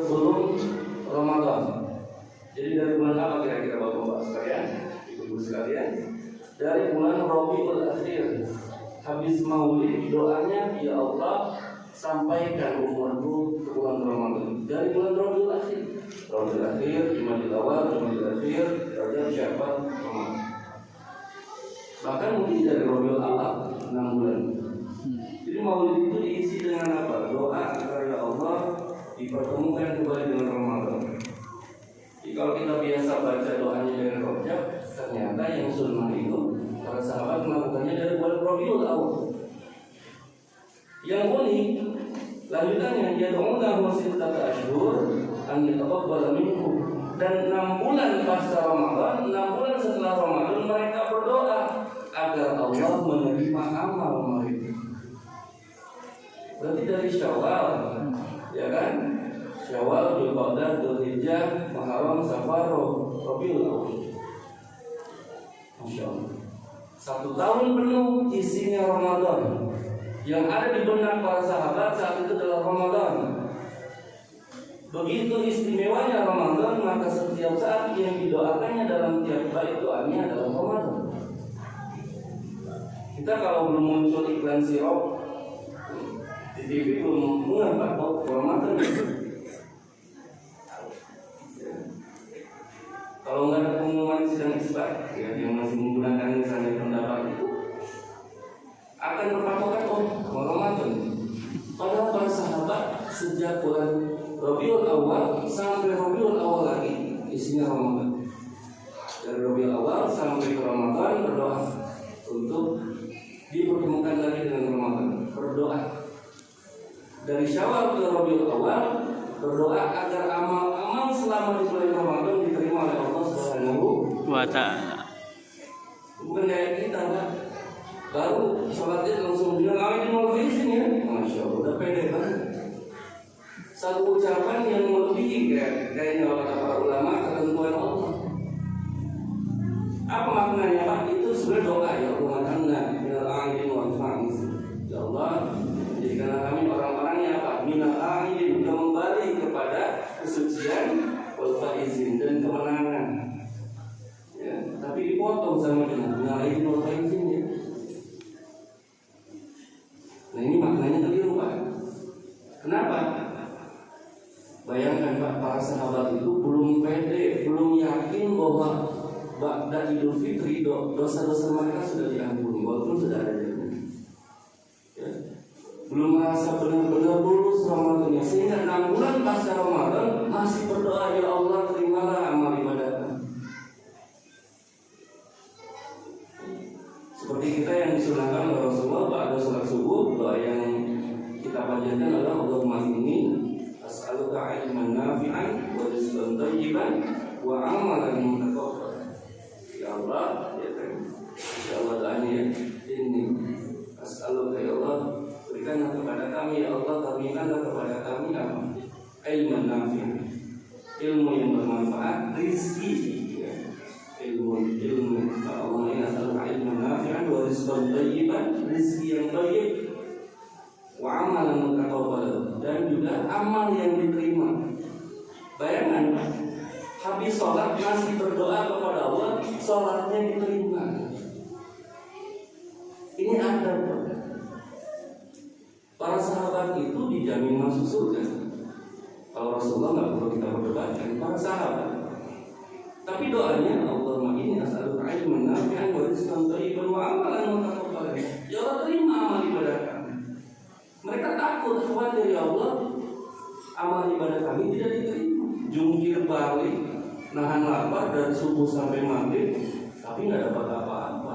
sebelum Ramadan. Jadi dari bulan apa kira-kira Bapak-bapak sekalian, Ibu sekalian? Dari bulan Rabiul Akhir. Habis Maulid doanya, ya Allah sampaikan umurku ke bulan Ramadan. Dari bulan Rabiul Akhir. Rabiul Akhir, Jumadil Awal, Jumadil Akhir, Rajab, Sya'ban, Ramadan. Bahkan mungkin dari Rabiul Awal 6 bulan. Jadi Maulid itu diisi dengan apa? Doa agar ya Allah dipertemukan kembali dengan Ramadan. Jadi kalau kita biasa baca doanya dari Rajab, ternyata yang sunnah itu para sahabat melakukannya dari bulan Rabiul Awal. Yang unik, lanjutannya dia doa masih kata asyhur an yataqabbal minkum, dan 6 bulan pasca Ramadan, 6 bulan setelah Ramadan mereka berdoa agar Allah menerima amal mereka. Berarti dari Syawal, ya kan? Syawal, Dzulqa'dah, Dzulhijjah, Muharram, Safar, Rabiul Awal. Masya Allah. 1 tahun penuh isinya Ramadan. Yang ada di benak para sahabat saat itu adalah Ramadan. Begitu istimewanya Ramadan, maka setiap saat yang didoakannya dalam tiap bait doanya adalah Ramadan. Kita kalau belum muncul iklan sirup di TV belum mengapa kok Ramadan. Kalau nggak ada pengumuman sidang isbat, ya, yang masih menggunakan misalnya pendapat itu akan berpatokan Ramadan. Padahal para sahabat sejak bulan Rabiul Awal sampai Rabiul Awal lagi isinya Ramadan. Dari Rabiul Awal sampai ke Ramadan berdoa untuk dipertemukan lagi dengan Ramadan. Berdoa. Dari Syawal ke Rabiul Awal berdoa agar amal-amal selama di bulan Ramadan diterima oleh Allah Subhanahu wa Ta'ala. Bukan kayak kita, Pak. Baru sholatnya langsung bilang amin mau izin ya. Masya Allah, udah pede banget. Satu ucapan yang melebihi kayaknya kata para ulama ketentuan Allah. Apa maknanya, Pak? Itu sebenarnya doa ya Allah, anna minal a'idin wal fa'iz. Ya Allah, jadikanlah kami orang-orang yang apa? Minal a'idin, kembali kepada kesucian, wal faizin, dan kemenangan. Ya, tapi dipotong sama dengan minal a'idin wal faizin ya. Nah ini maknanya keliru, Pak. Kenapa? Bayangkan, Pak, para sahabat itu belum pede, belum yakin bahwa ba'da Idul Fitri dosa-dosa mereka sudah diampuni walaupun sudah ada jalan. Ya. Belum merasa benar-benar lulus Ramadannya, sehingga 6 bulan pasca Ramadan masih berdoa, ya Allah terimalah amal ibadah. Seperti kita yang disunahkan oleh Rasulullah pada sholat subuh, doa yang kita panjatkan adalah Allahumma inni as'aluka ilman nafi'an wa rizqan thayyiban wa amalan mutaqabbalan. Ya Allah, ya Allah doanya ya. Ini as'aluka ya Allah, berikanlah kepada kami ya Allah, berikanlah kepada kami apa? Ilman nafi'an, ilmu yang bermanfaat, rizki. Ilmu Allah ini adalah ilmu nafi'an wa rizqan thayyiban, rizki yang thayyib, wa amalan mutaqabbal, dan juga amal yang diterima. Bayangkan, habis sholat masih berdoa kepada Allah, sholatnya diterima. Ini ada. Para sahabat itu dijamin masuk surga. Kalau Rasulullah nggak perlu kita perdebatkan, para sahabat. Tapi doanya Allahumma inni as'aluka ilman nafi'an wa rizqan thayyiban wa amalan mutaqabbalan. Ya Allah, terima amal ibadah kami. Mereka takut, khawatir ya Allah amal ibadah kami tidak diterima. Jungkir balik, nahan lapar dari subuh sampai maghrib, tapi nggak dapat apa-apa.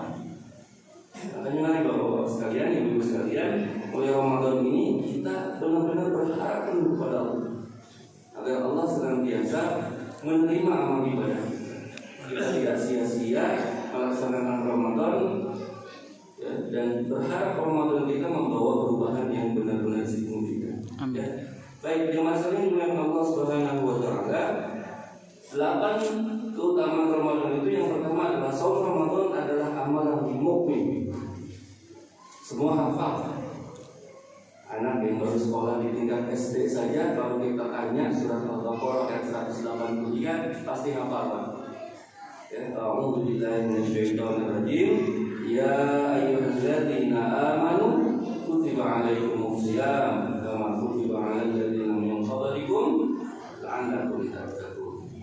Makanya mari Bapak-bapak sekalian, Ibu sekalian, mulai Ramadan ini kita benar-benar berharap kepada Allah agar Allah senantiasa menerima amal ibadah. Kita tidak sia-sia melaksanakan Ramadan ya, dan berharap Ramadan kita membawa perubahan yang benar-benar signifikan. Ya. Baik, di masa ini dengan Allah Subhanahu wa Ta'ala, 8 keutamaan Ramadan itu yang pertama adalah saum Ramadan adalah amalan mukmin. Semua hafal. Anak yang baru sekolah di tingkat SD saja, kalau kita tanya surat dia pasti hafal. Ya, a'udzu billahi minasyaitonir rajim. Ya ayyuhalladzina amanu kutiba 'alaikumus shiyam kama kutiba 'alal ladzina min qablikum la'allakum tattaqun.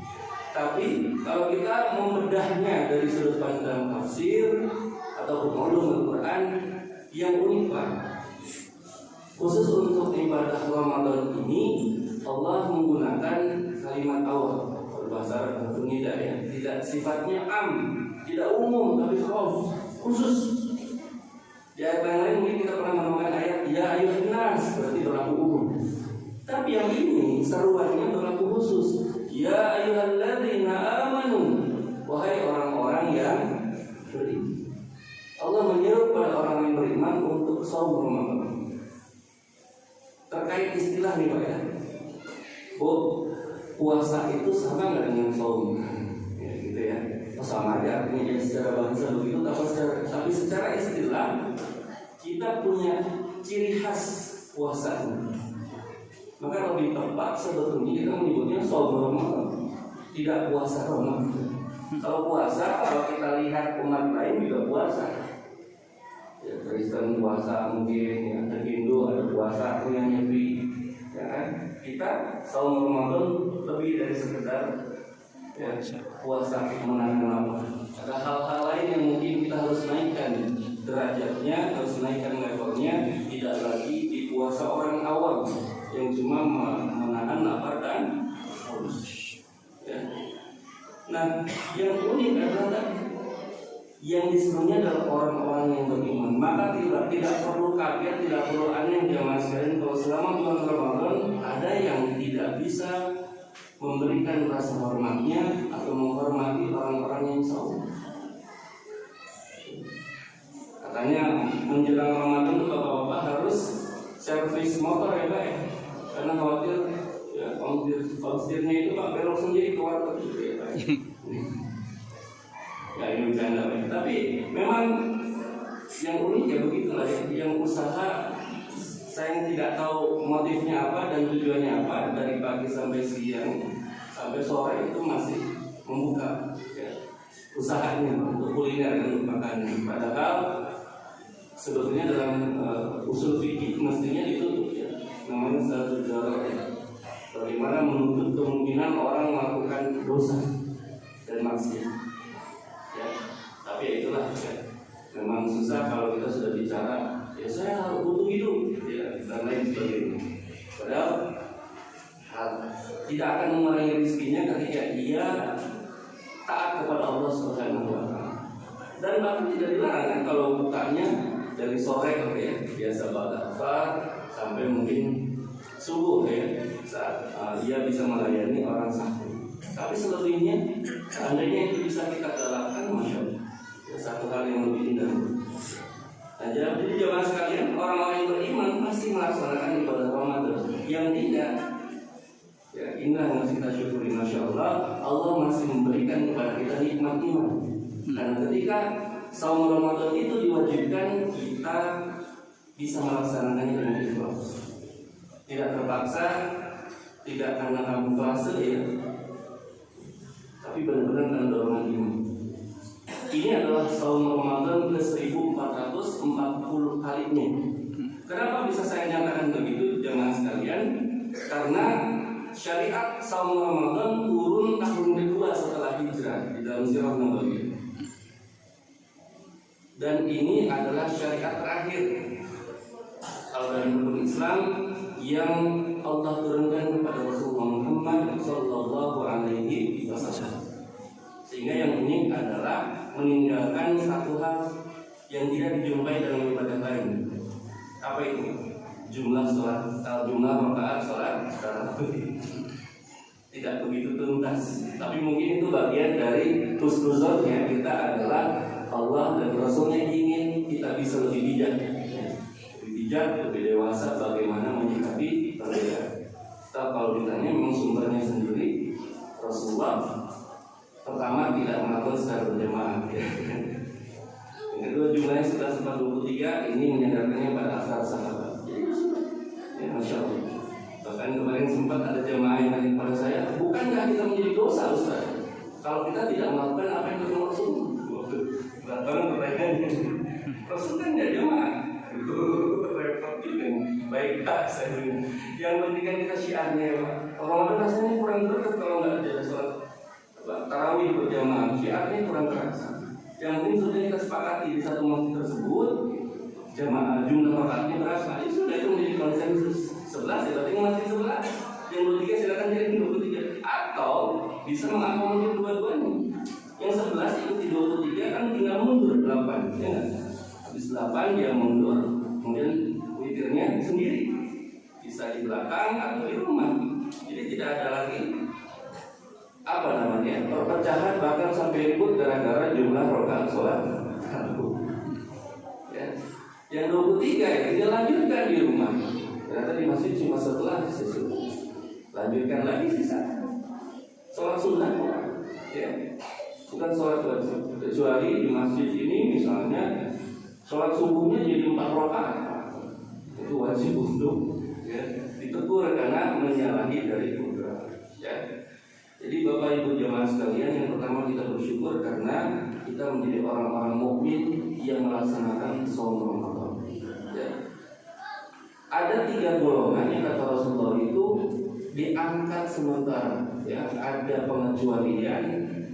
Tapi kalau kita membedahnya dari sudut pandang tafsir ataupun ulumul Quran yang unik Pak. Khusus untuk ibadah Ramadan ini Allah menggunakan kalimat awal berbahasa Arab tidak ya, tidak sifatnya tidak umum tapi khusus. Di ayat yang lain mungkin kita pernah menemukan ayat ya ayuhan nas, berarti berlaku umum. Tapi yang ini seruannya berlaku khusus. Ya ayyuhalladzina amanu, wahai orang-orang yang beriman. Allah menyeru pada orang yang beriman untuk shaum Ramadan. Terkait istilah nih Pak ya. Puasa itu sama nggak dengan shaum? Ya gitu ya. Sama aja artinya secara bahasa begitu, tapi secara istilah kita punya ciri khas puasa. Maka lebih tepat sebetulnya kita menyebutnya shaum Ramadan, tidak puasa Ramadan. Kalau puasa, kalau kita lihat umat lain juga puasa. Ya, Kristen puasa mungkin, ya, ada Hindu ada puasa, yang nyepi, ya kan? Kita shaum Ramadan lebih dari sekedar ya, puasa menahan lapar. Ada hal-hal lain yang mungkin kita harus naikkan derajatnya, harus naikkan levelnya, tidak lagi di puasa orang awam yang cuma menahan lapar dan haus. Ya. Nah, yang unik adalah yang disuruhnya adalah orang-orang yang beriman. Maka tidak perlu kaget, tidak perlu aneh jemaah sekalian kalau selama bulan Ramadan ada yang tidak bisa memberikan rasa hormatnya atau menghormati orang-orang yang shaum. Katanya menjelang Ramadan itu bapak-bapak harus servis motor ya Pak ya, karena khawatir ya ongkirnya itu Pak belok sendiri keluar gitu ya Pak. Ya ini bercanda Pak. Tapi memang yang unik ya begitulah ya, yang usaha saya tidak tahu motifnya apa dan tujuannya apa, dari pagi sampai siang sampai sore itu masih membuka ya, usahanya untuk kuliner dan makanan. Padahal sebetulnya dalam usul fikih mestinya ditutup ya, namanya satu darar ya. Bagaimana menutup kemungkinan orang melakukan dosa dan maksiat ya. Tapi ya itulah ya, memang susah kalau kita sudah bicara ya saya butuh hidup ya, dan lain sebagainya. Padahal tidak akan mengurangi rezekinya ketika dia taat kepada Allah Subhanahu wa taala. Dan bahkan tidak dilarang kan kalau bukanya dari sore ya, biasa ba'da sampai mungkin subuh ya, saat dia bisa melayani orang sahur. Tapi selebihnya seandainya itu bisa kita galakkan, masya Allah, ya, satu hal yang lebih indah. Nah, jadi jemaah sekalian, orang-orang yang beriman pasti melaksanakan ibadah Ramadan. Yang tidak, ya inilah yang kita syukuri, masya Allah, Allah masih memberikan kepada kita nikmat iman. Karena ketika shaum Ramadan itu diwajibkan, kita bisa melaksanakannya dengan ikhlas, tidak terpaksa, tidak karena kamu puasa ya, tapi benar-benar karena dorongan iman. Ini adalah shaum Ramadan ke 1440 kalinya. Kenapa bisa saya nyatakan begitu jemaah sekalian? Karena syariat shaum Ramadan turun tahun kedua setelah hijrah di dalam Sirah Nabawi. Dan ini adalah syariat terakhir kalau dalam hukum Islam yang Allah turunkan kepada Rasulullah Muhammad Sallallahu Alaihi Wasallam. Sehingga yang unik adalah meninggalkan satu hal yang tidak dijumpai dalam ibadah lain. Apa itu? Jumlah sholat, jumlah rakaat sholat tarawih tidak begitu tuntas. Tapi mungkin itu bagian dari husnuzonnya kita adalah Allah dan Rasulnya ingin kita bisa lebih bijak, lebih dewasa bagaimana menyikapi perbedaan. Kalau ditanya memang sumbernya sendiri, Rasulullah pertama tidak melakukan secara berjamaah. Yang kedua jumlahnya sudah 43, ini menyandarkannya pada asal sahabat. Jadi ya, masya Allah. Bahkan kemarin sempat ada jamaah yang tanya kepada saya, bukankah kita menjadi dosa kalau kita tidak melakukan apa yang dilakukan Rasul? Berat banget pertanyaannya. Rasul kan nggak jamaah. Repot juga. Baik tak saya bilang. Yang penting kan kita syiarnya ya Pak. Ramadan rasanya kurang berkat kalau nggak ada sholat tarawih berjamaah. Syiarnya kurang terasa. Yang penting sudah kita sepakati di satu masjid tersebut jamaah jumlah rakaatnya berapa? Ya sudah itu menjadi konsensus 11 ya, berarti masih 11. Yang 23 silakan jadi 23 atau bisa mengakomodir dua-duanya. Yang 11 ikuti 23 kan tinggal mundur 8 ya kan? Habis 8 dia mundur, kemudian witirnya sendiri bisa di belakang atau di rumah. Jadi tidak ada lagi apa namanya perpecahan bahkan sampai ribut gara-gara jumlah rakaat sholat ya. Yang 23 ya dia lanjutkan di rumah. Ternyata di masjid cuma setelah sesudah lanjutkan lagi sisa sholat sunnah ya, bukan sholat wajib. Kecuali di masjid ini misalnya sholat subuhnya jadi 4 rakaat, itu wajib untuk ya, ditegur karena menyalahi dari kudrat ya. Jadi Bapak Ibu jemaah sekalian, yang pertama kita bersyukur karena kita menjadi orang-orang mukmin yang melaksanakan shaum Ramadan ya. Ada 3 golongan yang kata Rasulullah itu diangkat sementara ya, ada pengecualian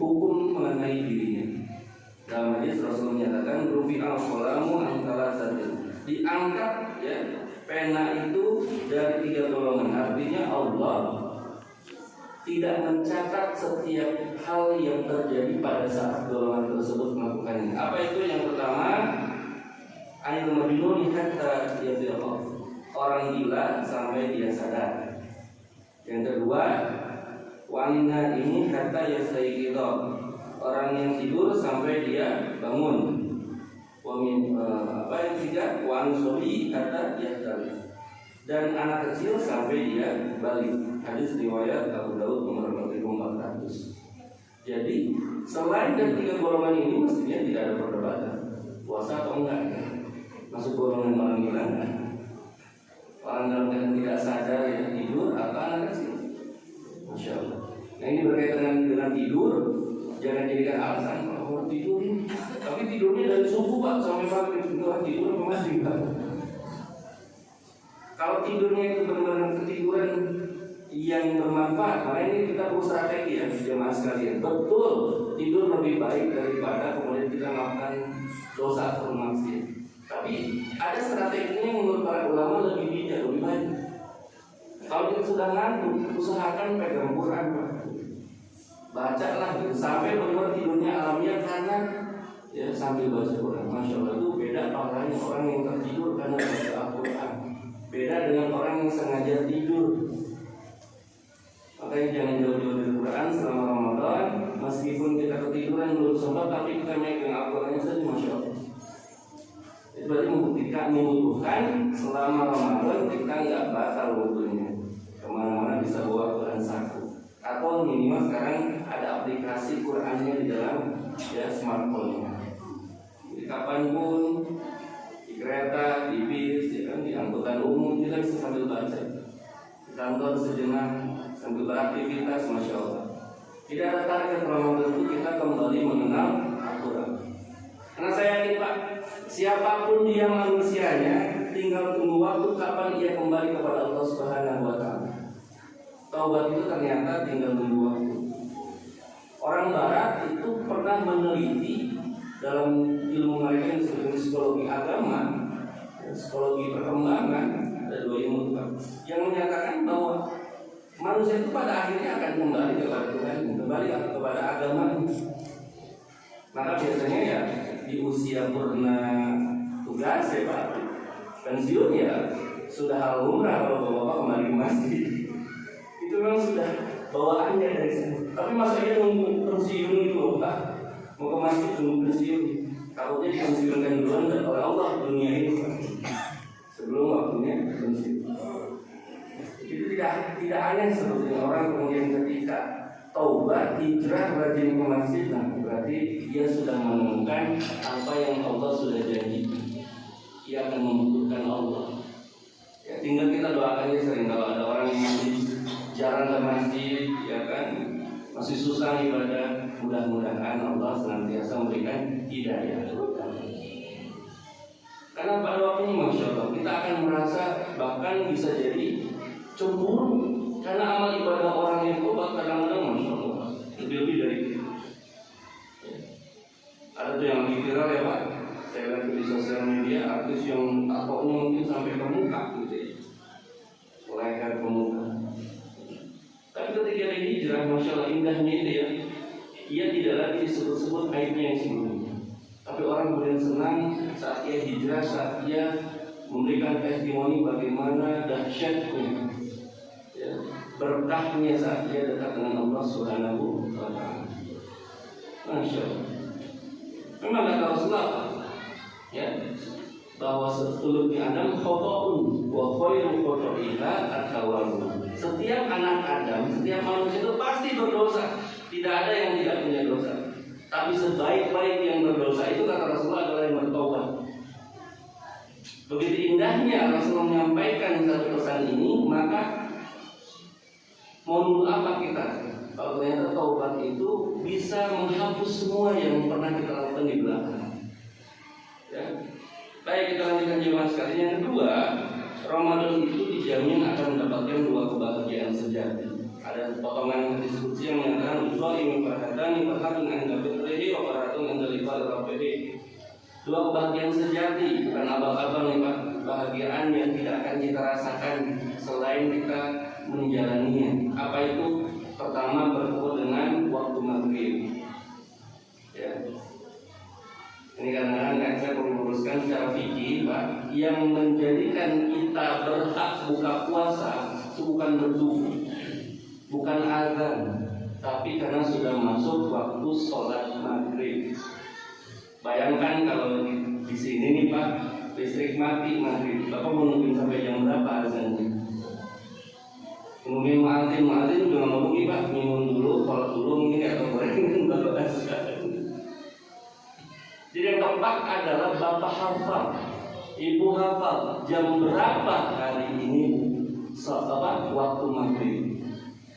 hukum mengenai dirinya. Dalam hadis Rasul menyatakan rufi'al qalamu an thalathatin, diangkat ya pena itu dari 3 golongan. Artinya Allah tidak mencatat setiap hal yang terjadi pada saat golongan tersebut melakukannya. Apa itu? Yang pertama, ainul majnun hatta yafirah, orang gila sampai dia sadar. Yang kedua, wanita ini hatta yastayqidha, orang yang tidur sampai dia bangun. Apa yang ketiga, wan sobi hatta yahtali, dan anak kecil sampai dia balik. Hadis riwayat Abu Daud nomor 4400. Jadi selain dari 3 golongan ini mestinya tidak ada perdebatan puasa atau enggak ya? Masuk golongan orang gila enggak? Orang dalam keadaan tidak sadar ya tidur atau anak kecil. Masya Allah. Nah ini berkaitan dengan tidur, jangan jadikan alasan kalau tidur. Tapi tidurnya dari subuh Pak sampai maghrib, orang tidur apa masih Pak? Kalau tidurnya itu benar-benar ketiduran yang bermanfaat, maka ini kita perlu strategi ya jemaah sekalian. Betul, tidur lebih baik daripada kemudian kita melakukan dosa atau maksiat. Tapi ada strateginya yang menurut para ulama lebih bijak, lebih baik. Kalau kita sudah ngantuk, usahakan pegang Quran, bacalah gitu, sampai benar tidurnya alamiah karena ya sambil baca Quran. Masya Allah, itu beda pahalanya orang yang tertidur karena baca Al-Quran. Beda dengan orang yang sengaja tidur. Makanya jangan jauh-jauh dari Quran selama Ramadan. Meskipun kita ketiduran belum sempat, tapi kita megang Al-Qurannya saja, Masya Allah. Itu berarti membutuhkan selama Ramadan kita nggak batal wudunya. Kemana-mana bisa bawa Quran saku. Atau minimal sekarang ada aplikasi Qurannya di dalam ya smartphone-nya. Jadi kapanpun di kereta, di bis, ya kan, di angkutan umum kita bisa sambil baca. Di kantor sejenak sambil beraktivitas, Masya Allah. Tidak ada target Ramadan itu kita kembali mengenal Al-Quran. Karena saya yakin Pak, siapapun dia manusianya, tinggal tunggu waktu kapan ia kembali kepada Allah Subhanahu Wa Taala. Taubat itu ternyata tinggal tunggu waktu. Orang Barat itu pernah meneliti dalam ilmu mereka yang disebut psikologi agama, psikologi perkembangan, ada 2 ilmu yang menyatakan bahwa manusia itu pada akhirnya akan kembali kepada Tuhan, kembali kepada agama. Maka biasanya ya di usia purna tugas ya Pak, pensiun ya sudah hal lumrah kalau bapak kembali ke masjid. Itu memang sudah bawaannya dari sana. Tapi masanya nunggu pensiun itu Pak, mau ke masjid tunggu pensiun. Takutnya dipensiunkan duluan dan oleh Allah dunia ini sebelum waktunya pensiun. Itu tidak aneh sebetulnya orang kemudian ketika taubat, hijrah, rajin ke masjid, nah berarti dia sudah menemukan apa yang Allah sudah janjikan. Ia akan membutuhkan Allah. Ya, tinggal kita doakannya sering. Kalau ada orang yang masih jarang ke masjid, ya kan, Masya masih susah ibadah, mudah-mudahan Allah senantiasa memberikan hidayah. Karena pada waktu ini Masya Allah kita akan merasa bahkan bisa jadi cemburu karena amal ibadah orang yang tobat kadang-kadang Masya Allah lebih dari itu. Ada tuh yang lebih viral ya Pak, saya lihat di sosial media artis yang tatonya mungkin sampai ke muka gitu ya, leher ke muka. Tapi ketika dia hijrah, Masya Allah indahnya itu ya, ia tidak lagi disebut-sebut aibnya yang sebelumnya. Tapi orang kemudian senang saat ia hijrah, saat ia memberikan testimoni bagaimana dahsyatnya, ya, berkahnya saat ia dekat dengan Allah Subhanahu wa Ta'ala. Masya Allah. Memang kata Rasulullah, ya, bahwa seluruh Adam khotoun wa khairu khotoiha at-tawwabun. Setiap anak Adam, setiap manusia itu pasti berdosa. Tidak ada yang tidak punya dosa. Tapi sebaik-baik yang berdosa itu kata Rasulullah adalah yang bertobat. Begitu indahnya Rasulullah menyampaikan satu pesan ini, maka mau nunggu apa kita? Kalau ternyata taubat itu bisa menghapus semua yang pernah kita lakukan di belakang. Ya. Baik, kita lanjutkan jemaah sekalian. Yang kedua, Ramadan itu dijamin akan mendapatkan dua kebahagiaan sejati. Ada potongan hadis qudsi yang mengatakan ushaimu farhatani farhatun 'inda fitrihi wa farhatun 'inda liqa'i rabbih. Dua kebahagiaan sejati, bukan abang-abang ya Pak. Kebahagiaan yang tidak akan kita rasakan selain kita menjalaninya. Apa itu? Pertama, bertemu dengan waktu maghrib. Ya. Ini kadang-kadang saya perlu meluruskan secara fikih Pak, yang menjadikan kita berhak buka puasa itu bukan bertubuh, bukan azan, tapi karena sudah masuk waktu sholat maghrib. Bayangkan kalau di sini nih Pak, listrik mati maghrib, Bapak mau nungguin sampai jam berapa azannya? Mungkin muadzin udah ngomong nih Pak, minum dulu, sholat dulu, mungkin atau gorengan baru azan. Jadi yang keempat adalah Bapak hafal, Ibu hafal jam berapa hari ini waktu maghrib.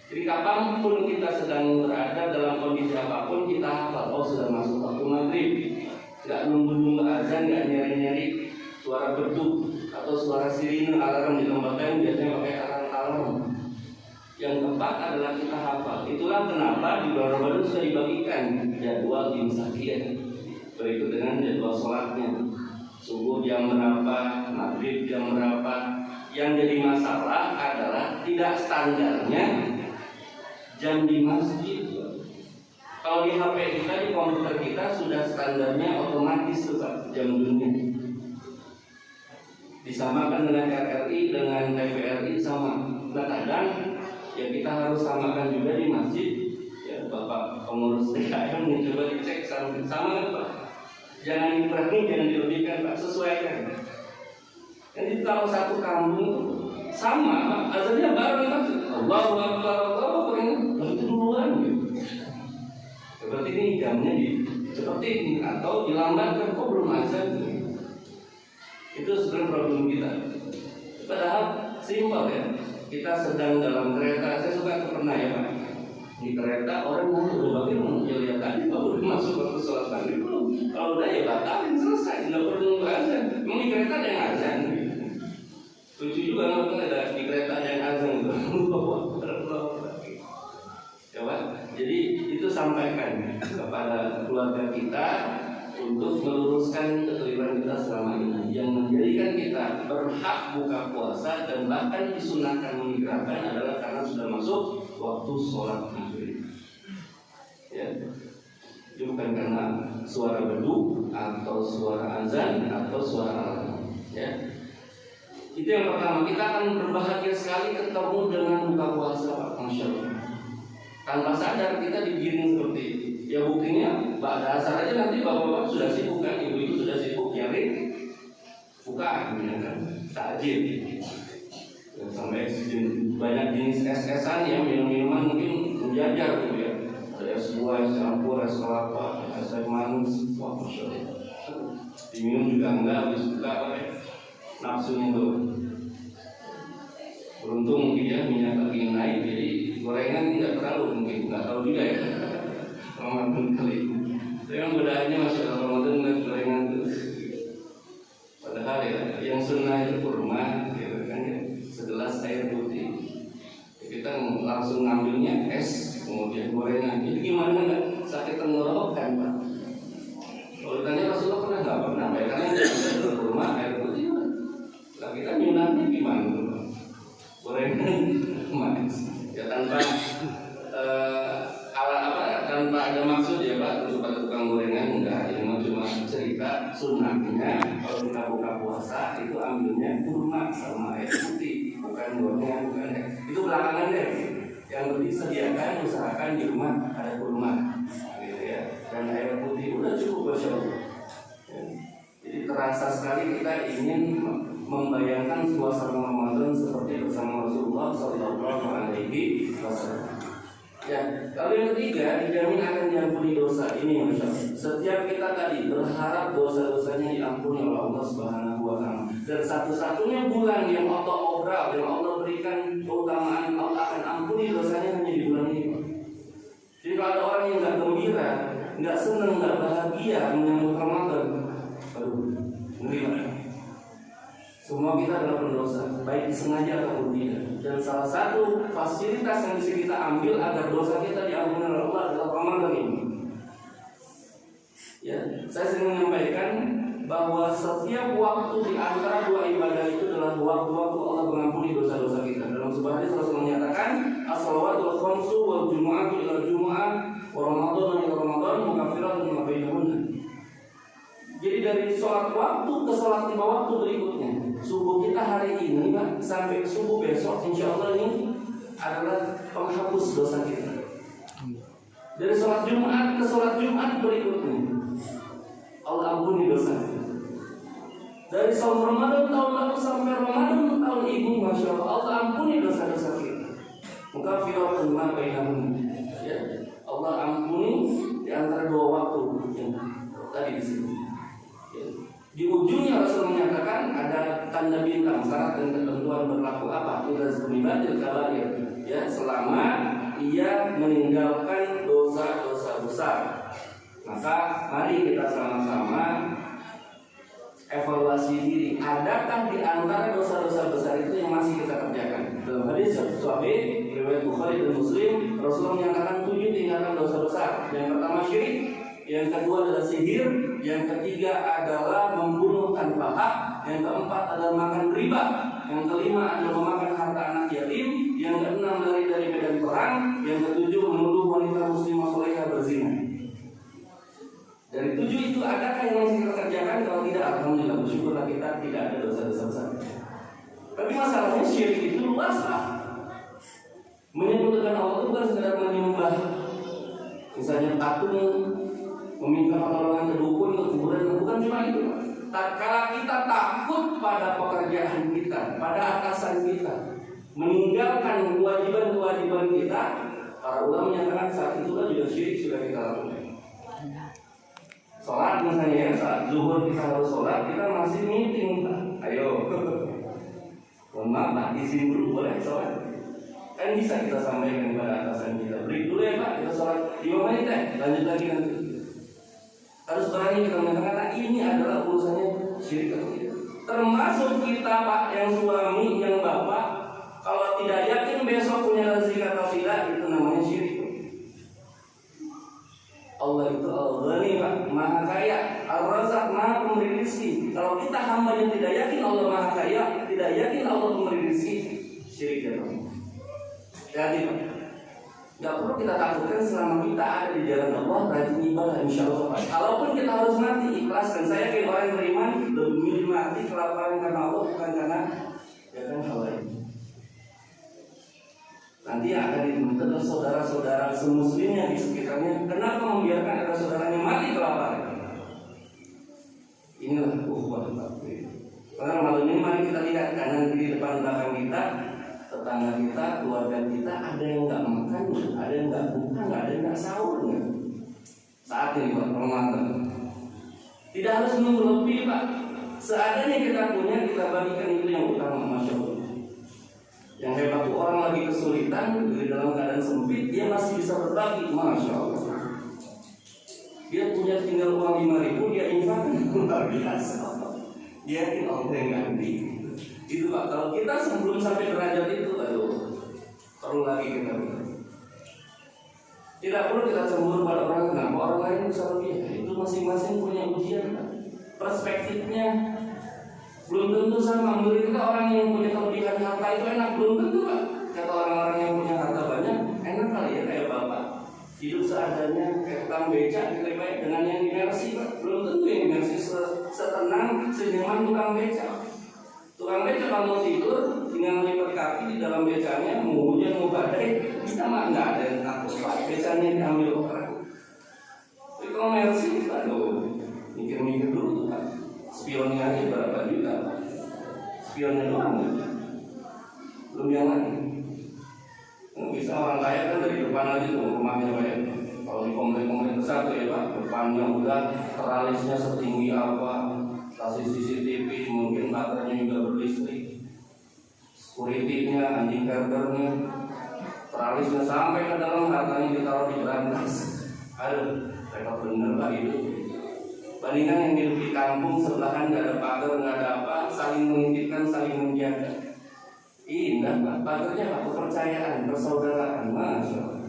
Jadi kapanpun kita sedang berada dalam kondisi apapun kita hafal, oh sudah masuk waktu maghrib. Gak nunggu-nunggu azan, gak nyari-nyari suara beduk atau suara sirine alarm di tempat lain, biasanya pakai alarm. Yang keempat adalah kita hafal. Itulah kenapa di bulan Ramadan sudah dibagikan jadwal imsakiyah. Berikut dengan jadwal sholatnya. Subuh jam berapa, maghrib jam berapa. Yang jadi masalah adalah tidak standarnya jam di masjid. Kalau di HP kita, di komputer kita sudah standarnya otomatis tuh Pak, jam dunia. Disamakan dengan RRI, dengan TVRI sama. Nah kadang ya kita harus samakan juga di masjid. Ya Bapak pengurus DKM coba dicek sama kan Pak. Jangan dikurangi, jangan dilebihkan Pak, sesuaikan. Jadi kalau satu kampung sama Pak, azannya bareng Pak. Allahu Akbar, Allahu Akbar, itu duluan gitu. Seperti ini jamnya seperti ini atau dilambatkan, kok belum azan? Itu sebenarnya problem kita. Padahal simpel ya. Kita sedang dalam kereta, saya suka pernah ya Pak. Di kereta orang ngomong udah bagaimana? Ya lihat tadi Pak udah masuk waktu sholat maghrib belum? Kalau udah ya batalin selesai, nggak perlu nunggu azan. Memang di kereta ada yang azan. Lucu juga nggak ada di kereta ada yang azan. Coba, jadi itu sampaikan kepada keluarga kita untuk meluruskan kekeliruan kita selama ini, yang menjadikan kita berhak buka puasa dan bahkan disunahkan menggerakkan adalah karena sudah masuk waktu sholat maghrib. Ya, itu bukan karena suara beduk atau suara azan atau suara alarm. Ya, itu yang pertama. Kita akan berbahagia sekali ketemu dengan buka puasa, Pak. Masya Allah. Tanpa sadar kita digiring seperti itu. Ya buktinya, pada asar aja nanti bapak-bapak sudah sibuk kan, ibu-ibu sudah sibuk nyari bukaan, ya kan, takjil. Sampai banyak jenis es-esan ya, minum-minuman mungkin menjajar gitu ya. Ada es buah, es campur, es kelapa, es manis, wah Masya Allah. Diminum juga enggak, habis buka apa ya, nafsunya tuh. Beruntung mungkin ya minyak lagi naik, jadi gorengan tidak terlalu mungkin, nggak tahu juga ya. Ramadan kali ini. Dengan godaannya masih Ramadan dan gorengan terus. Padahal ya, yang sunnah itu kurma, gitu kan ya, segelas air putih. Kita langsung ngambilnya es, kemudian gorengan. Jadi gimana nggak sakit tenggorokan, Pak? Kalau ditanya Rasulullah pernah nggak pernah, ya karena itu kurma air putih. Nah kita nyunahnya gimana, Pak? Gorengan manis. Ya tanpa tanpa ada maksud ya Pak, terus pada tukang gorengan enggak, ini cuma cerita sunnahnya. Kalau kita buka puasa itu ambilnya kurma sama air putih, bukan gorengan, bukan ya. Itu belakangan deh. Yang disediakan usahakan di rumah ada kurma, gitu ya, dan air putih udah cukup Masya Allah. Ya. Jadi terasa sekali kita ingin membayangkan suasana Ramadan seperti bersama Rasulullah Sallallahu Alaihi Wasallam. Ya, lalu yang ketiga, dijamin akan diampuni dosa ini, Masya Allah. Setiap kita tadi berharap dosa-dosanya diampuni oleh Allah Subhanahu Wa Taala. Dan satu-satunya bulan yang Allah obral, yang Allah berikan keutamaan, Allah akan ampuni dosanya hanya di bulan ini. Jadi kalau ada orang yang nggak gembira, nggak senang, nggak bahagia menyambut Ramadan, aduh, ngeri banget. Semua kita adalah pendosa, baik disengaja ataupun tidak. Dan salah satu fasilitas yang bisa kita ambil agar dosa kita diampuni oleh Allah adalah Ramadan ini. Ya, saya sering menyampaikan bahwa setiap waktu di antara dua ibadah itu adalah waktu-waktu Allah mengampuni dosa-dosa kita. Dalam sebuah hadis Rasul menyatakan, as-salawatul khamsu wal jumu'atu ila jumu'ah wa ramadhanu ila ramadhan mukaffiratun lima bainahunna. Jadi dari sholat waktu ke sholat lima waktu berikutnya, subuh kita hari ini Pak, sampai subuh besok insya Allah ini adalah penghapus dosa kita. Dari sholat Jumat ke sholat Jumat berikutnya Allah ampuni dosa. Dari sholat Ramadan tahun lalu sampai Ramadan tahun ini, Masya Allah, Allah ampuni dosa-dosa kita. Mukaffiratun lima bainahunna. Ya, Allah ampuni di antara dua waktu yang tadi disebut. Di ujungnya Rasul menyatakan ada tanda bintang, syarat dan ketentuan berlaku apa? Idza zunibatil kabair, ya, selama ia meninggalkan dosa-dosa besar. Maka mari kita sama-sama evaluasi diri. Adakah di antara dosa-dosa besar itu yang masih kita kerjakan? Dalam hadis sahih riwayat Bukhari dan Muslim, Rasulullah menyatakan 7 tingkatan dosa besar. Yang pertama syirik, yang kedua adalah sihir, yang ketiga adalah membunuh tanpa hak, yang keempat adalah makan riba, yang kelima adalah memakan harta anak yatim, yang keenam lari dari medan perang, yang ketujuh menuduh wanita muslimah solehah berzina. Dari 7 itu adakah yang masih kita kerjakan? Kalau tidak, alhamdulillah, bersyukurlah kita tidak ada dosa-dosa besar. Tapi masalahnya syirik itu luas Pak. Menyebut dengan Allah itu bukan sekedar menyembah, misalnya patung, meminta pertolongan ke dukun, ke kuburan, bukan cuma itu. Tatkala kita takut pada pekerjaan kita, pada atasan kita, meninggalkan kewajiban-kewajiban kita, para ulama menyatakan saat itulah juga syirik sudah kita lakukan. Sholat misalnya ya, saat zuhur kita harus sholat, kita masih meeting Pak. Ayo, mohon maaf Pak, izin dulu boleh sholat. Kan bisa kita sampaikan kepada atasan kita, break dulu ya Pak, kita sholat 5 menit ya, lanjut lagi nanti. Harus berani kita mengatakan ini adalah urusannya syirik atau tidak. Termasuk kita Pak yang suami, yang bapak, kalau tidak yakin besok punya rezeki atau tidak, itu namanya syirik. Allah itu Al-Ghani Pak, Maha Kaya, Al-Razak, Maha Pemberi rezeki. Kalau kita hamba yang tidak yakin Allah Maha Kaya, tidak yakin Allah Pemberi rezeki, syirik ya Pak. Jadi Pak, gak perlu kita takutkan selama kita ada di jalan Allah, rajin ibadah insya Allah Pak. Kalaupun kita harus mati, ikhlas. Dan saya kayak orang yang beriman lebih milih mati kelaparan karena Allah, bukan karena ya kan hal lain. Nanti akan dituntut oleh saudara-saudara semuslimnya di sekitarnya. Kenapa membiarkan ada saudaranya mati kelaparan? Inilah ukhuwah takfir. Karena malam ini mari kita lihat kanan kiri depan belakang kita, tetangga kita, keluarga kita, ada yang nggak makan, ada yang nggak buka, ada yang nggak sahurnya. Saat ini Pak Ramadan. Tidak harus menunggu lebih Pak. Seadanya kita punya, kita bagikan, itu yang utama, Masya Allah. Yang hebat tuh orang lagi kesulitan, di dalam keadaan sempit, dia masih bisa berbagi. Masya Allah. Dia punya tinggal uang 5.000, dia infakkan luar biasa. Dia yakin Allah yang ganti. Itu Pak. Kalau kita sebelum sampai derajat itu, aduh, perlu lagi kita. Tidak perlu kita cemburu pada orang, kenapa orang lain bisa lebih. Itu masing-masing punya ujian, Pak. Perspektifnya belum tentu sama. Menurut kita orang yang punya kelebihan harta itu enak, belum tentu Pak. Kata orang-orang yang punya harta banyak, enak kali ya kayak Bapak. Hidup seadanya kayak tukang becak, lebih baik dengan yang di Mercy Pak. Belum tentu yang di Mercy setenang, senyaman tukang becak. Tukang becak kalau tidur, tinggal lipat kaki di dalam becaknya, mau hujan mau badai, kita mah nggak ada yang takut Pak. Becaknya diambil orang. Tapi kalau Mercy, aduh, mikir-mikir dulu tuh Pak. Spionnya aja berapa juta? Spionnya doang aja. Belum yang lain. Bisa orang kaya kan dari depan aja tuh rumahnya banyak. Kalau di komplek-komplek besar tuh ya Pak, depannya udah teralisnya setinggi apa, kasih CCTV, mungkin baterainya juga berlistrik, security-nya, anjing gardernya, teralisnya sampai ke dalam, hartanya ditaruh di brandas. Aduh, repot bener Pak itu. Bandingkan yang hidup di kampung sebelahan nggak ada pagar, nggak ada apa, saling menitipkan, saling menjaga. Indah Pak, pagarnya Pak, kepercayaan, persaudaraan, Masya Allah.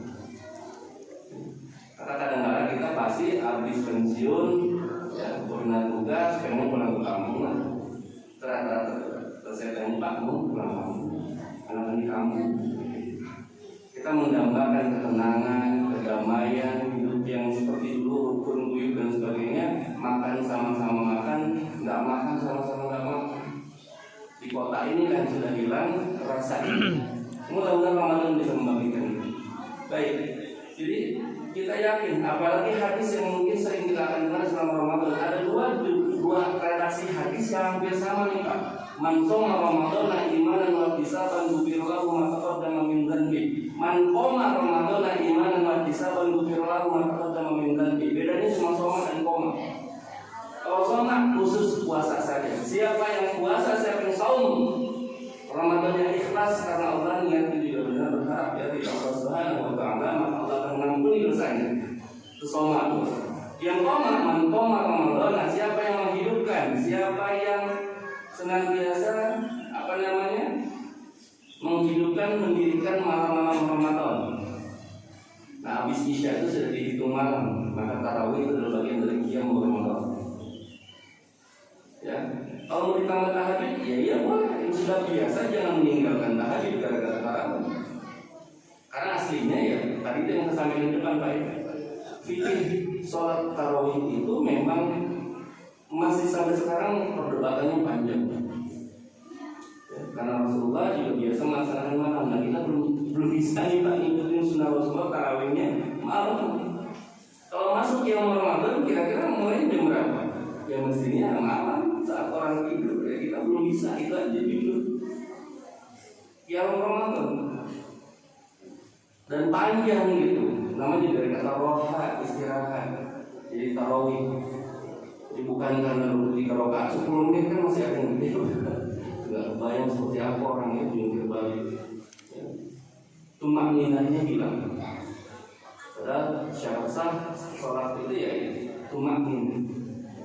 Karena kadang-kadang kita pasti habis pensiun, ya, pernah tugas, pengen pulang ke kampung lah. Ternyata saya tanya Pak, mau pulang kampung, anak di kampung. Kita mendambakan ketenangan, kedamaian, hidup yang seperti dulu, rukun, guyup dan sebagainya. Makan sama-sama makan, nggak makan sama-sama nggak makan. Di kota ini kan sudah hilang rasa ini. Mudah-mudahan Ramadan bisa membagikan itu. Baik, jadi kita yakin, apalagi hadis yang mungkin sering kita akan dengar selama Ramadan. Ada dua redaksi hadis yang hampir sama nih Pak. Man shoma Ramadhana imanan wa ihtisaban ghufira lahu ma taqaddama min dhanbi. Man qoma Ramadhana imanan wa ihtisaban ghufira lahu ma taqaddama min dhanbi. Bedanya cuma shoma dan qoma. Kalau shoma khusus puasa saja. Siapa yang puasa, siapa yang saum Ramadan yang ikhlas karena Allah niat juga benar berharap ya di Allah Subhanahu wa taala, maka Allah akan mengampuni dosanya. Itu shoma. Yang qoma, man qoma Ramadhana, siapa yang menghidupkan, siapa yang senantiasa menghidupkan, mendirikan malam-malam Ramadan. Nah, habis Isya itu sudah dihitung malam, maka tarawih itu adalah bagian dari qiyam Ramadan. Ya, kalau mau ditambah tahajud, ya iya boleh. Yang sudah biasa jangan meninggalkan tahajud gara-gara tarawih. Karena aslinya ya tadi itu yang saya sampaikan di depan Pak. Fikih sholat tarawih itu memang masih sampai sekarang perdebatannya panjang. Ya, karena Rasulullah juga biasa melaksanakan malam. Nah kita belum bisa nih Pak ngikutin sunnah Rasulullah tarawihnya malam. Kalau masuk yang Ramadan kira-kira mulai jam berapa? Ya mestinya malam saat orang tidur, ya kita belum bisa, itu aja tidur. Yang Ramadan dan panjang gitu, namanya dari kata roha, istirahat. Jadi tarawih, jadi bukan karena 3 rakaat 10 menit kan masih ada yang gede. Nggak kebayang seperti apa orang yang jungkir balik. Ya. Tumak ninahnya hilang. Padahal syarat sah sholat itu ya tumak ninah.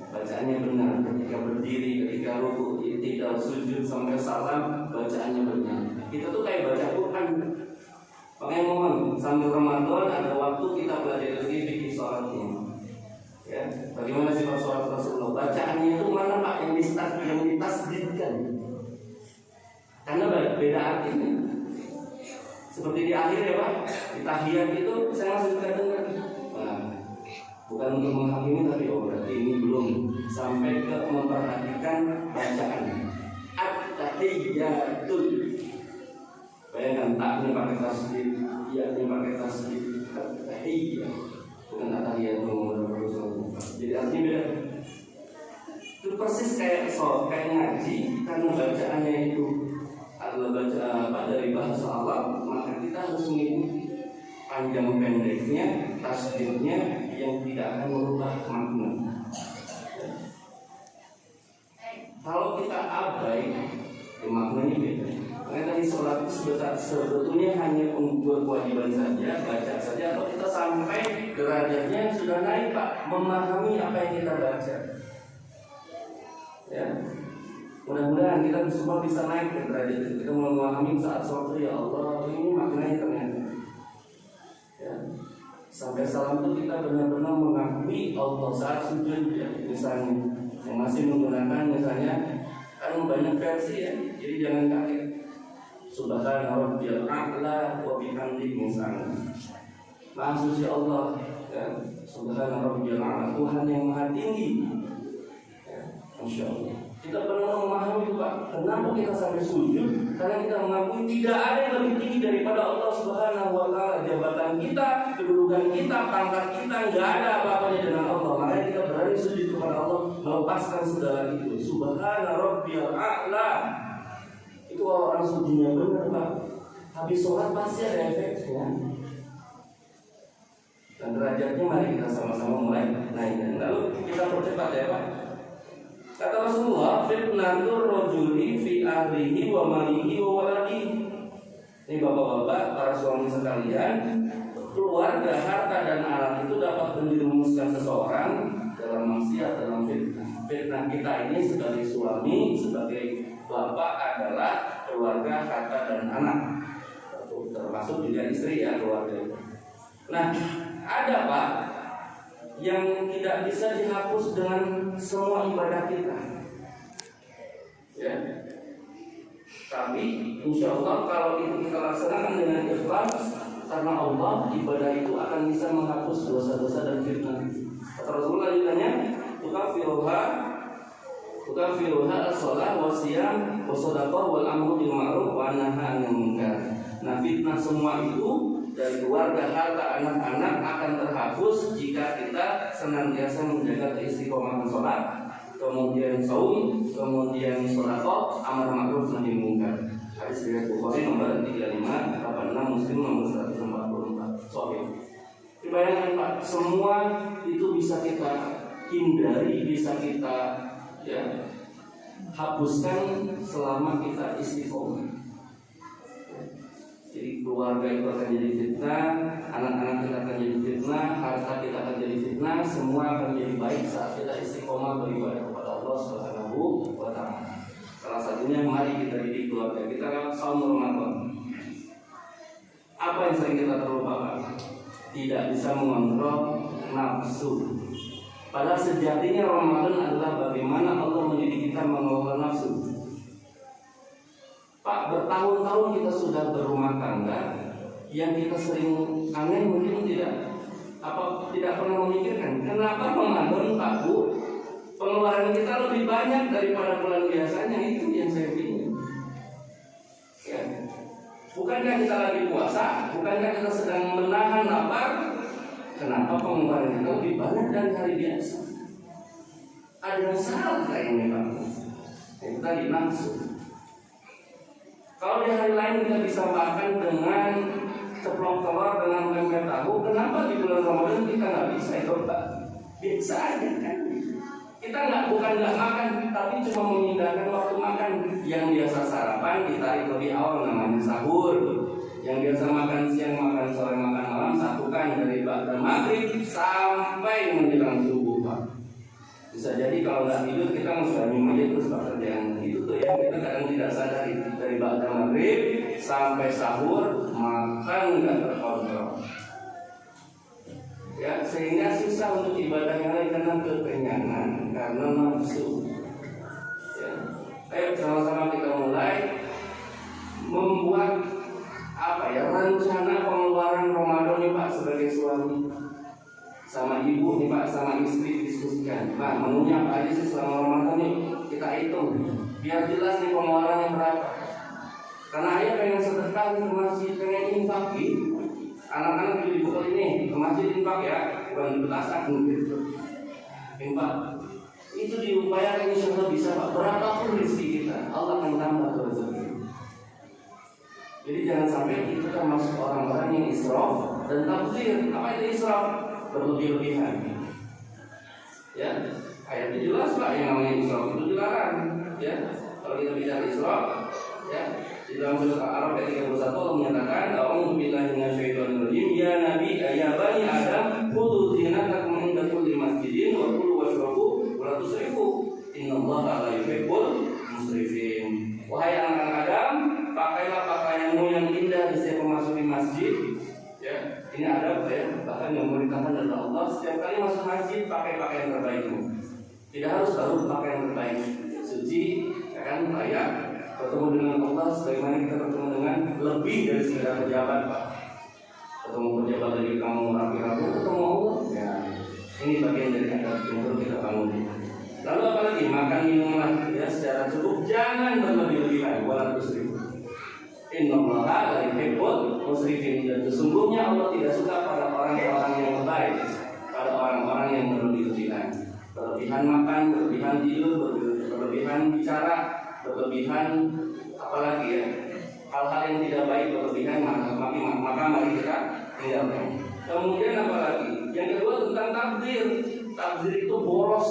Bacaannya benar, ketika berdiri, ketika rukuk, tidak sujud sampai salam, bacaannya benar. Kita tuh kayak baca Quran. Makanya mohon sambil Ramadan ada waktu kita belajar lagi fikih sholatnya. Ya, bagaimana sifat sholat Rasulullah? Bacaannya itu mana Pak yang ditasdidkan? Karena beda artinya. Seperti di akhir ya Pak, di tahiyat itu saya masih suka dengar. Bukan untuk menghakimi tapi berarti ini belum sampai ke memperhatikan bacaan. At-tahiyatul. Bayangkan taknya pakai tasdid, iya-nya pakai tasdid. At-tahiyat. Bukan at-tahiyatul Rasulullah. Jadi artinya beda. Itu persis kayak ngaji karena bacaannya itu adalah bacaan dari bahasa Allah, maka kita harus mengikuti panjang pendeknya, tasdidnya yang tidak akan merubah makna. Kalau kita abai, ya maknanya beda. Mengenai sholat sebetulnya hanya untuk kewajiban saja, baca saja, atau kita sampai derajatnya sudah naik Pak, memahami apa yang kita baca. Ya, mudah-mudahan kita semua bisa naik ke derajat itu. Kita memahami saat sholat, ya Allah, ini maknanya ternyata. Ya, sampai salam itu kita benar-benar mengakui Allah saat sujud, ya, misalnya yang masih menggunakan misalnya kan banyak versi ya, jadi jangan kaget. Subhana rabbiyal a'la wa bihamdihi misalnya. Maha suci Allah, ya. Subhana rabbiyal a'la, Tuhan yang maha tinggi. Ya, Masya Allah. Kita perlu memahami Pak, kenapa kita sampai sujud? Karena kita mengakui tidak ada yang lebih tinggi daripada Allah Subhanahu wa taala. Jabatan kita, kedudukan kita, pangkat kita, enggak ada apa-apanya dengan Allah. Makanya kita berani sujud kepada Allah, melepaskan segala itu. Subhana rabbiyal a'la. Itu orang sujudinya benar Pak. Habis sholat pasti ada efeknya. Dan derajatnya mari kita sama-sama mulai naik. Lalu kita percepat ya Pak. Kata Rasulullah, fitnatur rajuli fi ahlihi wa malihi wa waladihi. Ini bapak-bapak, para suami sekalian, keluarga, harta dan anak itu dapat menjerumuskan seseorang dalam maksiat, dalam fitnah. Fitnah kita ini sebagai suami, sebagai bapak adalah keluarga, harta dan anak, termasuk juga istri ya, keluarga. Nah, ada Pak yang tidak bisa dihapus dengan semua ibadah kita, ya. Tapi insya Allah kalau itu kita laksanakan dengan ikhlas karena Allah, ibadah itu akan bisa menghapus dosa-dosa dan fitnah. Kata Rasulullah ditanya, tukafiruha as-shalah wa siyam wa shadaqah wal amru bil ma'ruf wa nahy 'anil munkar. Nah, fitnah semua itu dari keluarga, harta, anak-anak akan terhapus jika kita senantiasa menjaga keistiqomahan sholat, kemudian saum, kemudian sedekah, amar ma'ruf nahi munkar. Hadis riwayat Bukhari nomor 3586, Muslim nomor 144. Sahih. Dibayangkan Pak, semua itu bisa kita hindari, bisa kita ya hapuskan selama kita istiqomah. Jadi keluarga itu akan jadi fitnah, anak-anak kita akan jadi fitnah, harta kita akan jadi fitnah, semua akan jadi baik saat kita istiqomah beribadah kepada Allah Subhanahu wa taala. Salah satunya mari kita didik keluarga kita lewat saum Ramadan. Apa yang sering kita terlupakan? Tidak bisa mengontrol nafsu. Padahal sejatinya Ramadan adalah bagaimana Allah mendidik kita mengelola nafsu. Pak, bertahun-tahun kita sudah berumah tangga, yang kita sering aneh mungkin tidak pernah memikirkan kenapa Ramadan Pak Bu pengeluaran kita lebih banyak daripada bulan biasanya. Itu yang saya ingin. Ya. Bukankah kita lagi puasa? Bukankah kita sedang menahan lapar? Kenapa pengeluaran kita lebih banyak dari hari biasa? Ada yang salah kayaknya Pak. Itu tadi nafsu. Kalau di hari lain kita bisa makan dengan ceplok telur dengan tempe tahu, kenapa di bulan Ramadan kita nggak bisa itu Pak? Biasa aja kan? Kita bukan nggak makan, tapi cuma memindahkan waktu makan. Yang biasa sarapan ditarik lebih awal namanya sahur. Yang biasa makan siang, makan sore, makan malam satukan dari ba'da maghrib sampai menjelang subuh Pak. Bisa jadi kalau nggak tidur kita ngusahanya aja terus Pak kerjaan itu tuh ya, kita kadang tidak sadari dari ba'da maghrib sampai sahur makan nggak terkontrol. Ya, sehingga susah untuk ibadah yang lain karena kekenyangan, karena nafsu. Ya. Ayo sama-sama kita mulai membuat rencana pengeluaran Ramadan nih Pak sebagai suami. Sama ibu nih Pak, sama istri diskusikan. Nah, menunya apa aja sih selama Ramadan nih? Kita hitung biar jelas nih pengeluarannya berapa. Karena ayah pengen sedekah nih ke masjid, pengen infak gitu. Anak-anak juga dibekal ini ke masjid infak ya, bukan betasan gitu. Infak itu diupayakan insya Allah bisa Pak. Berapapun rezeki kita, Allah akan tambah rezeki. Jadi jangan sampai kita termasuk orang-orang yang israf dan tabdzir. Apa itu israf? Berlebih-lebihan. Ya, ayatnya jelas Pak, yang namanya israf itu dilarang. Ya, kalau kita bicara israf, ya Di dalam surat Al-Araf ayat 31 Allah menyatakan, "A'udzu billahi minasyaitonir rajim. Ya Nabi, ya bani Adam, khudhu zinatakum 'inda kulli masjidin wa kulu washrabu wa la tusrifu. Innallaha la yuhibbul musrifin." Wahai anak-anak Adam, pakailah pakaianmu yang indah di setiap memasuki masjid. Ya, ini ada ya, bahkan yang memerintahkan adalah Allah. Setiap kali masuk masjid pakai pakaian terbaikmu. Tidak harus baru pakaian terbaik, suci, ya kan, layak bertemu dengan Allah sebagaimana kita bertemu dengan lebih dari sekedar pejabat, Pak. Ketemu pejabat dari kamu rapi-rapi, ketemu Allah. Ya, ini bagian dari adab yang perlu kita bangun. Lalu apalagi makan minumlah ya secara cukup, jangan berlebih-lebihan. Wala tusrifu. Innallaha la yuhibbul musrifin. Dan sesungguhnya Allah tidak suka pada orang-orang yang lebay, pada orang-orang yang berlebih-lebihan. Berlebihan makan, berlebihan tidur, berlebihan bicara, berlebihan apalagi ya, hal-hal yang tidak baik berlebihan, maka mari kita tinggalkan. Kemudian apalagi? Yang kedua tentang takdir. Takdir itu boros,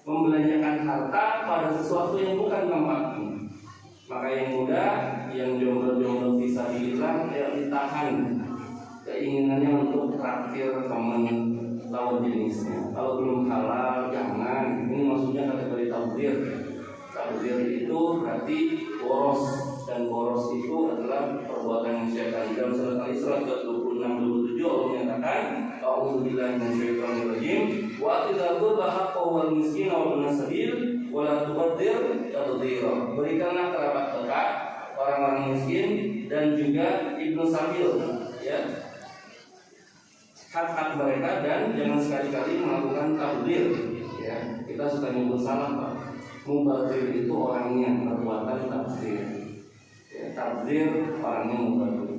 membelanjakan harta pada sesuatu yang bukan tempatnya. Maka yang muda, yang jomblo-jomblo fisabilillah, ya ditahan keinginannya untuk traktir teman lawan jenisnya. Kalau belum halal jangan. Ini maksudnya kategori takdir. Takdir itu berarti boros, dan boros itu adalah perbuatan yang syaitan. Dalam surat Al-Isra 26-27 Allah menyatakan, "A'udzu billahi minasyaitonir rajim. Wa atidzal qurba haqqahu wal miskina wa ibnas sabil wa la tubadzir tabdzira." Berikanlah kerabat dekat, orang-orang miskin dan juga ibnu sabil, ya, hak-hak mereka, dan jangan sekali-kali melakukan tabdzir. Ya, kita suka nyebut salah, Pak. Mubadzir itu orangnya, perbuatan tabdzir. Ya, tabdzir orangnya mubadzir.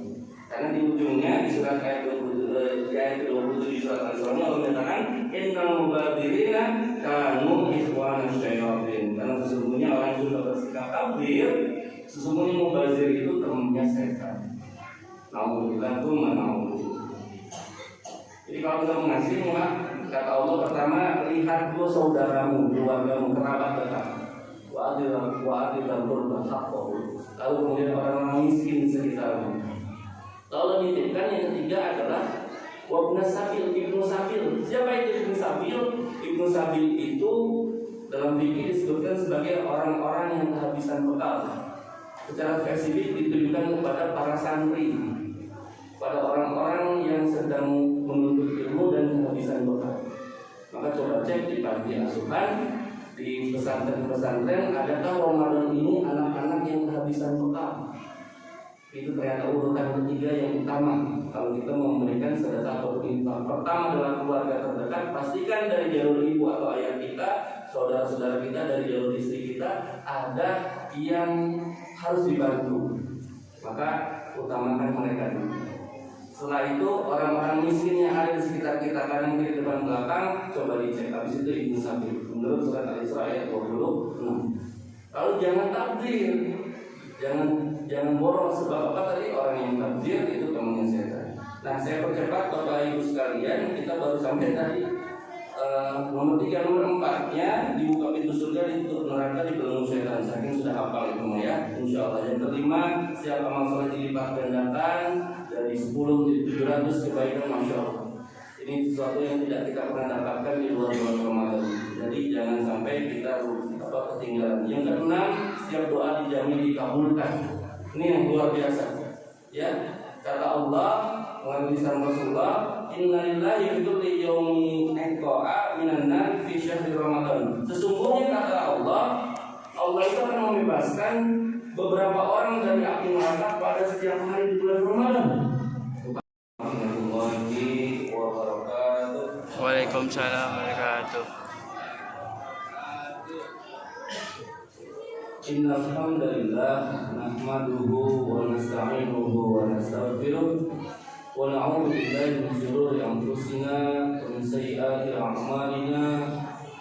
Karena di ujungnya di surat ayat 27 surat Al-Isra Allah menyatakan, "Innal mubadzirina kanu ikhwanasy syayatin." Karena sesungguhnya orang yang sudah bersikap tabdzir, sesungguhnya mubadzir itu temannya setan. Nauzubillah tsumma nauzubillah. Jadi kalau kita mengasih, kata Allah pertama, lihat dulu saudaramu, keluargamu, kerabat dekat. Wa adil qurba haqqahu. Lalu kemudian orang-orang miskin di sekitarmu. Lalu dititipkan yang ketiga adalah wabnas sabil, ibnu sabil. Siapa itu ibnu sabil? Ibnu sabil itu dalam fikih disebutkan sebagai orang-orang yang kehabisan bekal. Secara spesifik ditujukan kepada para santri, pada orang-orang yang sedang menuntut ilmu dan kehabisan bekal. Maka coba cek di panti asuhan, di pesantren-pesantren, adakah Ramadan ini anak-anak yang kehabisan bekal? Itu ternyata urutan ketiga yang utama kalau kita memberikan sedekah atau infak. Pertama adalah keluarga terdekat, pastikan dari jalur ibu atau ayah kita, saudara-saudara kita, dari jalur istri kita, ada yang harus dibantu. Maka utamakan mereka dulu. Setelah itu orang-orang miskin yang ada di sekitar kita, kanan kiri depan belakang, coba dicek. Habis itu ibnu sabil menurut surat Al-Isra ayat 26. Lalu jangan tabdzir, jangan boros. Sebab apa tadi? Orang yang tabdzir itu temannya setan. Nah, saya percepat Bapak Ibu sekalian, kita baru sampai tadi nomor 3, nomor 4-nya dibuka pintu surga, ditutup neraka, dibelenggu setan. Saking sudah hafal itu ya, insya Allah. Yang kelima, setiap amal soleh dilipat gandakan dari 10 jadi 700 kebaikan, masya Allah. Ini sesuatu yang tidak kita pernah dapatkan di luar bulan Ramadan. Jadi jangan sampai kita ketinggalan. Yang keenam, setiap doa dijamin dikabulkan. Ini yang luar biasa. Ya, kata Allah melalui lisan Rasulullah, "Inna lillahi fi kulli yawmin iqa'a minan nar fi syahri Ramadan." Sesungguhnya kata Allah itu akan membebaskan beberapa orang dari api neraka pada setiap hari di bulan Ramadan. Warahmatullahi wabarakatuh. Waalaikumsalam warahmatullahi wabarakatuh. Innal hamdalillah nahmaduhu wa nasta'inuhu wa nastaghfiruh wa na'udzu billahi min shururi anfusina wa min sayyiati a'malina.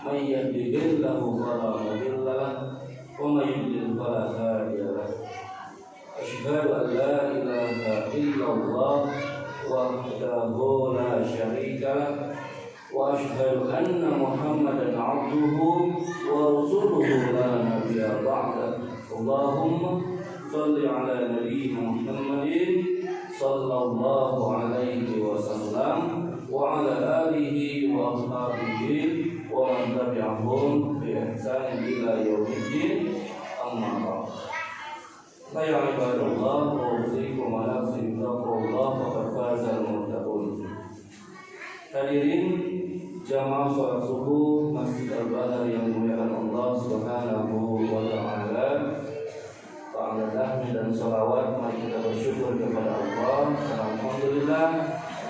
May yahdihillahu fala mudilla lahu wa may yudlil fala hadiya lahu. Asyhadu an la ilaha illallah wahdahu la syarika lahu wa asyhadu anna Muhammadan 'abduhu wa rasuluhu la nabiyya ba'da. Allahumma sholli ala nabiyyina Muhammadin sallallahu alaihi wasallam wa ala alihi wa ashabihi wa man tabi'ahum bi ihsan ila yaumiddin. Amma ba'd. Ya ibadallah, usikum wa nafsi bittaqwallah faqad fazal muttaqun. Hadirin jamaah salat subuh Masjid Al-Badar yang dimuliakan Allah Subhanahu wa taala. Alhamdulillah dan sholawat mari kita bersyukur kepada Allah. Alhamdulillah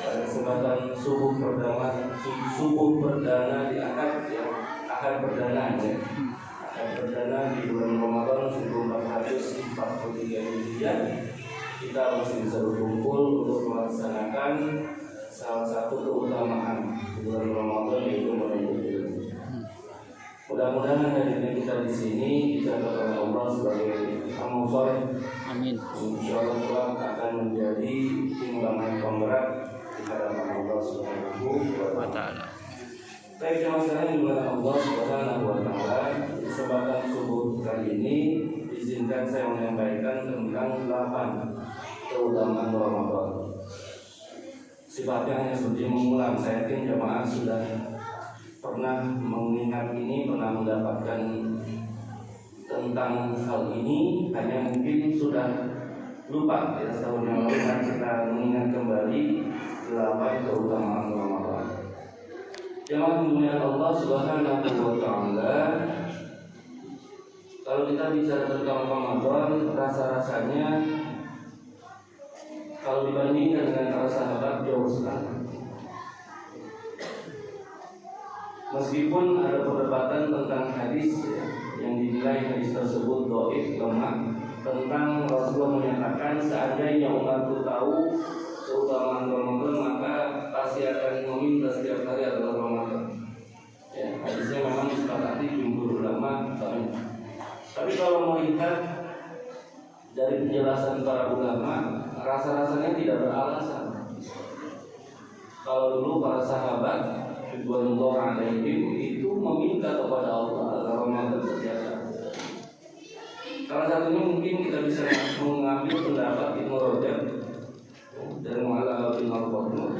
pada kesempatan subuh perdana di Ahad perdana ya. Ahad perdana di bulan Ramadan 1443 Hijriah, kita masih bisa berkumpul untuk melaksanakan salah satu keutamaan di bulan Ramadan, yaitu menuntut ilmu. Mudah-mudahan hadirnya kita di sini dicatat oleh Allah sebagai amal soleh. Amin. Insyaallah kelak akan menjadi timbangan pemberat di hadapan Allah Subhanahu wa taala. Baik jemaah sekalian dimuliakan Allah Subhanahu wa taala, di kesempatan subuh kali ini izinkan saya menyampaikan tentang 8 keutamaan Ramadan. Sifatnya hanya seperti mengulang. Saya yakin jemaah sudah pernah mengingat ini, pernah mendapatkan tentang hal ini, hanya mungkin sudah lupa ya. Setahun yang lalu kan kita mengingat kembali 8 keutamaan Ramadan. Jemaah dimuliakan Allah Subhanahu wa taala, kalau kita bicara tentang Ramadan, rasa-rasanya kalau dibandingkan dengan para sahabat jauh sekali. Meskipun ada perdebatan tentang hadis ya, yang dinilai hadis tersebut dhaif, lemah, tentang Rasulullah menyatakan seandainya umatku tahu keutamaan Ramadan maka pasti akan meminta setiap hari adalah Ramadan. Ya, hadisnya memang disepakati jumhur ulama banyak. Tapi kalau melihat dari penjelasan para ulama, rasa-rasanya tidak beralasan. Kalau dulu para sahabat ridwanullah alaihim itu meminta kepada Allah agar Ramadan setiap hari. Salah satunya mungkin kita bisa mengambil pendapat Ibnu Rajab dan Mu'alla bin Al-Qadr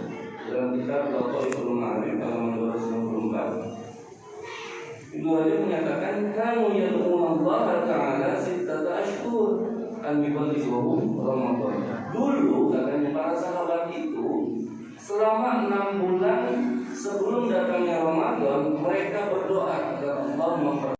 dalam kitab Lataiful Ma'arif halaman 294. Ibnu Rajab menyatakan kanu yad'una Allah Ta'ala sittata ashhur al-miblighuhum Ramadan. Dulu katanya para sahabat itu selama 6 bulan sebelum datangnya Ramadan mereka berdoa agar Allah